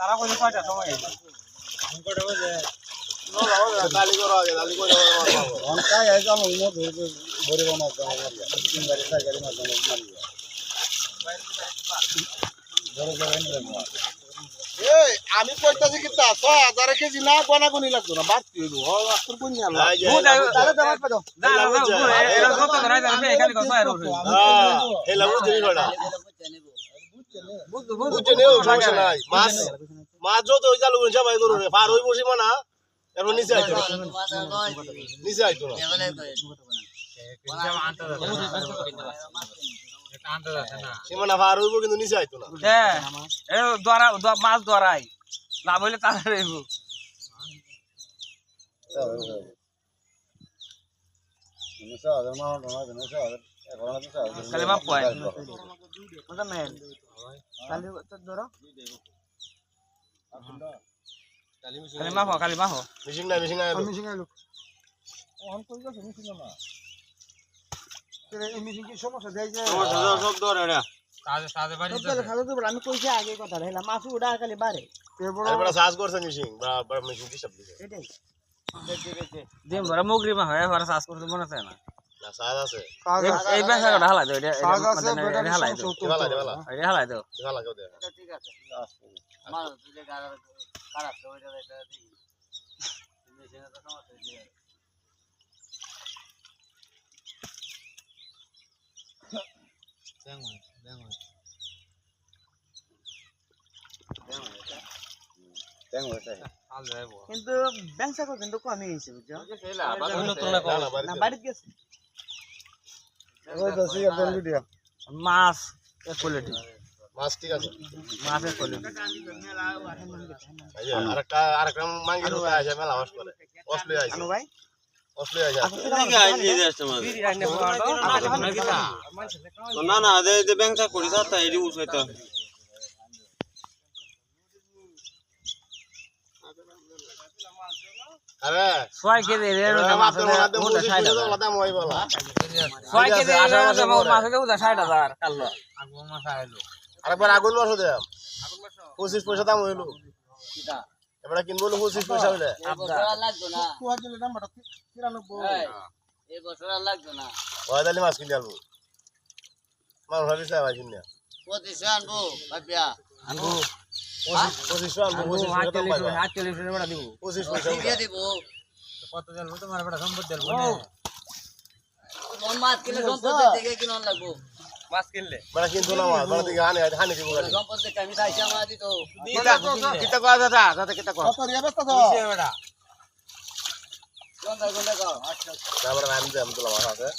তারা কইছে 6টার সময় আইছে আমি কটা বাজে দালি করো আগে দালি করে অনকাই আই যাম ওই মত ভরে মাছ দাও তিন গাড়ি চার গাড়ি মাছ দাও মারি বড় বড় এনে এই আমি কইতাছি কি তা 6000 কেজি না গনাগুনি লাগতো না বাড়তি হইলো ও আস্তর কোন না তাহলে দাও পাদো না এরা কত করে যাবে এখানে কত আর উঠে হ্যাঁ এলা বুঝি বড়া বুঝে নেও সমস্যা নাই মাছ মাছ যত ওই জালু সবাই করো রে পার হই বসি মানা এরপর নিচে আইতো নিচে আইতো না সীমানা পার হইব কিন্তু নিচে আইতো না এ ধরা মাছ ধরাই লাভ হইলে তারা রইব খালি মাপ কয় ওটা মেন খালি তো ধরো খালি মাপ মিশিং নাই মিশিং আইলো অন কই গেছে মিশিং না এই মিশিং কি সমস্যা দেয় যে সমস্যা সব ধরে না সাজে বাড়ি তাহলে খালো তো আমি কইছি আগে কথা হইলা মাছ উড়া খালি বাড়ে এরপর সাজ করছে মিশিং বড় মিশিং কি শব্দ এটাই দিম ধরে মুগরি মা হয় আর সাজ করতে মনে আছে না না সাজ আছে এই পেছাটা হালাই দাও এটা সাজ আছে বেটা হালাই দাও এটা হালাই দাও ভালো কেউ দে ঠিক আছে মানুষ যে খারাপ তো ওইটা এটা দেখি মেশিনে তো সমস্যা হইছে কিন্তু ব্যাংসা কো কিন্তু কমই হইছে বুঝছো না বাড়িতে গেছে ওই তো সিয়া বন্ধু দিয়া মাছ এক কোয়ালিটি মাছ ঠিক আছে মাছ এক কোয়ালিটি আরেকটা মাঙ্গি লোক আছে মেলা মাছ করে অসলি আছে আনো ভাই অসলি আছে না না দে ব্যাংসা করি সাথে এডি উঠাইতো আরে 6 কেজি এর মাছ ওটা 60000 দাম হই বলা 6 কেজি এর মাছ ওটা 60000 কালো আগুন মাছ আইলো আরেকবার আগুন মাছ দে 25 পয়সা দাম হইলো কিটা এবারে কিনবো 25 পয়সা হইলে বছর লাগতো না কুয়া দিলে দামটা 93 এই বছর লাগতো না ওয়াদালি মাছ কিনে আলবো মাছ ভাবিছে ভাই কিনে 25 আনবো ভাবিয়া আনবো 25 আনবো 48 বড় দিব 25 পয়সা দিয়ে দিব কত দেব তোমার বড় সম্পদ দেব কোন মাছ কিনে সম্পদ দেখে কিনন লাগবো মাছ কিনলে বড় কিন্তু না মাছ বড় দিকে হানি দিব গাড়ি সম্পদ দেখে আমি তাইছা মাছ দিত কিটা কয় দাদা কিটা কয় কত রিয়া ব্যস্ত তো বড় কোনটা কোনটা কও আচ্ছা তারপরে আমি দিলাম মাছ আছে